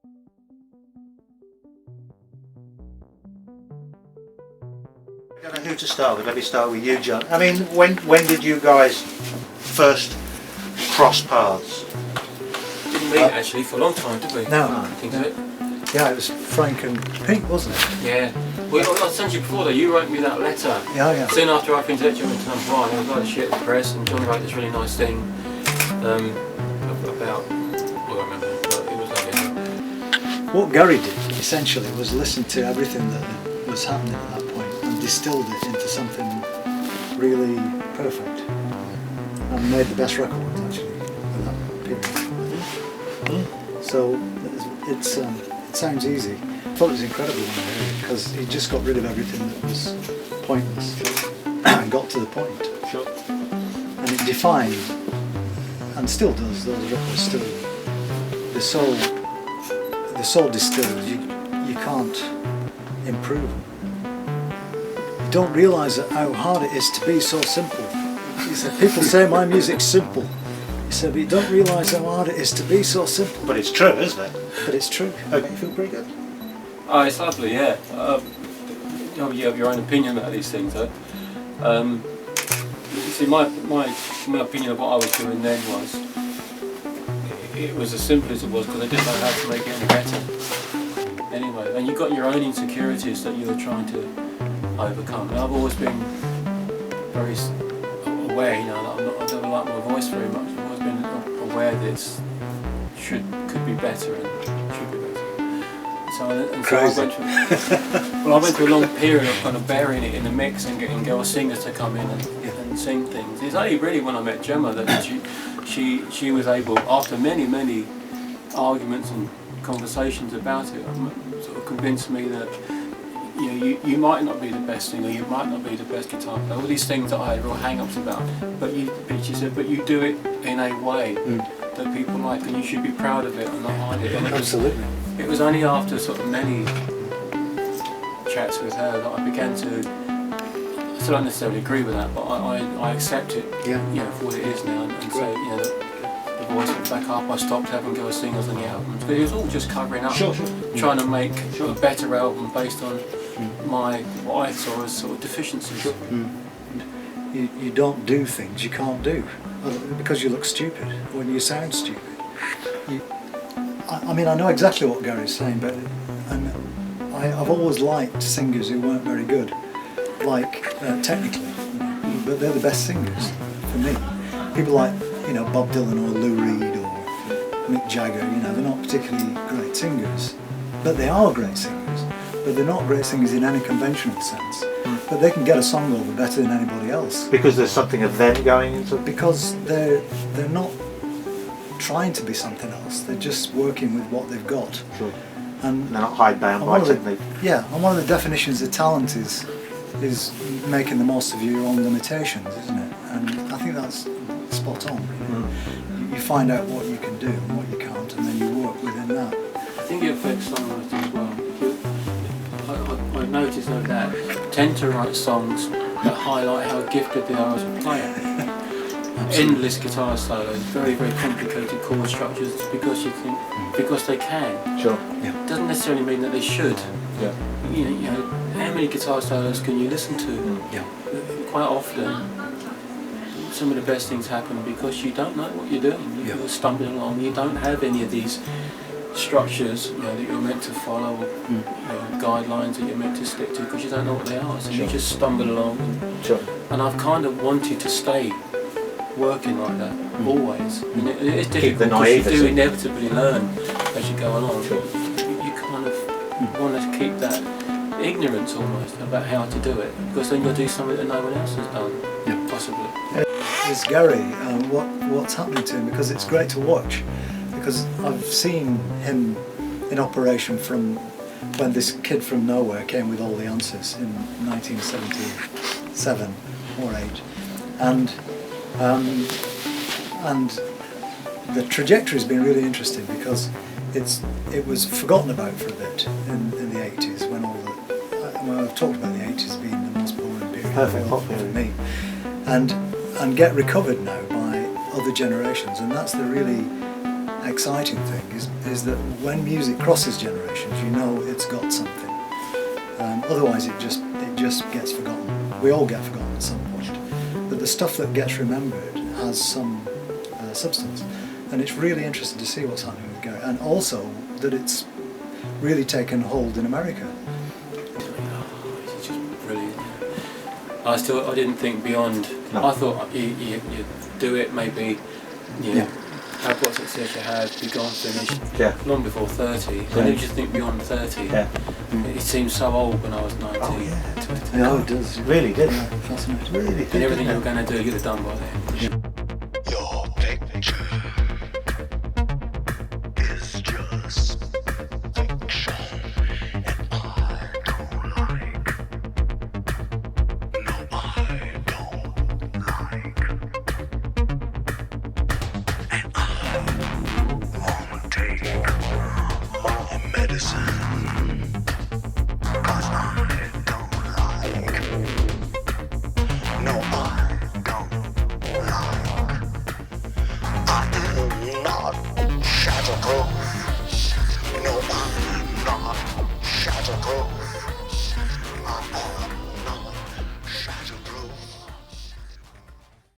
I don't know who to start with. Let me start with you, John. I mean, when did you guys first cross paths? Didn't meet actually for a long time, did we? No. Think of it. Yeah, it was Frank and Pete, wasn't it? Yeah. Well, I sent you before though, you wrote me that letter. Yeah. Soon after I finished lecture went to number one, there was a lot of shit at the press, and John wrote this really nice thing about, well, I remember, but it was like What Gary did, essentially, was listen to everything that was happening at that point and distilled it into something really perfect. And made the best records, actually, at that period. So, it sounds easy. I thought it was incredible when I heard it, because he just got rid of everything that was pointless and got to the point. Sure. And it defined, and still does, those records still, they're so distilled, you can't improve them. You don't realise how hard it is to be so simple. He said, people say my music's simple. He said, but you don't realise how hard it is to be so simple. But it's true, isn't it? But it's true. Okay, you feel pretty good. Oh, it's lovely, yeah. You have your own opinion about these things, though. You see, my opinion of what I was doing then was, it was as simple as it was because I didn't know how to make it any better. Anyway, and you've got your own insecurities that you're trying to overcome. And I've always been very aware, you know, that I never liked my voice very much. I've always been aware that it could be better and should be better. So I went through a long period of kind of burying it in the mix and getting girl singers to come in and sing things. It's only really when I met Gemma that she was able, after many arguments and conversations about it, sort of convinced me that you might not be the best singer, you might not be the best guitar player, all these things that I had real hang-ups about, but she said, but you do it in a way that people like, and you should be proud of it and not hide it. And Absolutely. It was only after sort of many chats with her that I began to, I still don't necessarily agree with that, but I accept it, for what it is now, and so, the voice went back up, I stopped having girl singers on the albums, but it was all just covering up, trying to make a better album based on what I saw as sort of deficiencies. You don't do things you can't do because you look stupid when you sound stupid. I mean, I know exactly what Gary's saying, but I've always liked singers who weren't very good, technically, but they're the best singers for me. People like Bob Dylan or Lou Reed or Mick Jagger, they're not particularly great singers, but they are great singers. But they're not great singers in any conventional sense. But they can get a song over better than anybody else. Because there's something of them going into it? Because they're not trying to be something else. They're just working with what they've got. Sure. And they're not hidebound by technique. Yeah, and one of the definitions of talent is making the most of your own limitations, isn't it? And I think that's spot on. You find out what you can do and what you can't, and then you work within that. I think it affects songwriting as well. I've noticed that tend to write songs that highlight how gifted they are as a player. Endless guitar solos, very complicated chord structures, because you think because they can. Sure. Yeah. Doesn't necessarily mean that they should. Yeah. How many guitar solos can you listen to? Yeah. Quite often, some of the best things happen because you don't know what you're doing. You're stumbling along. You don't have any of these structures that you're meant to follow, or guidelines that you're meant to stick to, because you don't know what they are. So you just stumble along. And I've kind of wanted to stay working like that always. And it's difficult because you do inevitably learn as you go along. You kind of want to keep that ignorance almost about how to do it, because then you'll do something that no one else has done, possibly. Is Gary, what's happening to him, because it's great to watch, because I've seen him in operation from when this kid from nowhere came with all the answers in 1977 or 8, and the trajectory has been really interesting, because it was forgotten about for a bit in the 80s when I've talked about the 80s being the most boring period for me, and get recovered now by other generations, and that's the really exciting thing is that when music crosses generations, you know it's got something. Otherwise, it just gets forgotten. We all get forgotten at some point. But the stuff that gets remembered has some substance, and it's really interesting to see what's happening with Gary, and also that it's really taken hold in America. It's just brilliant. I didn't think beyond. No. I thought you do it maybe. Yeah. Have what success you had, be gone, finished. Yeah. Long before 30. Yeah. I didn't just think beyond 30. Yeah. It seemed so old when I was 19. Oh, yeah. 20. Yeah, it does. It really did. Yeah, fascinating. Really did. And everything you were didn't going to do, you'd have done by then. Your picture is just fiction, and I don't like. No, I don't like. And I won't take my medicine, 'cause I don't like. No, I don't like. I am not shatterproof. No, I'm not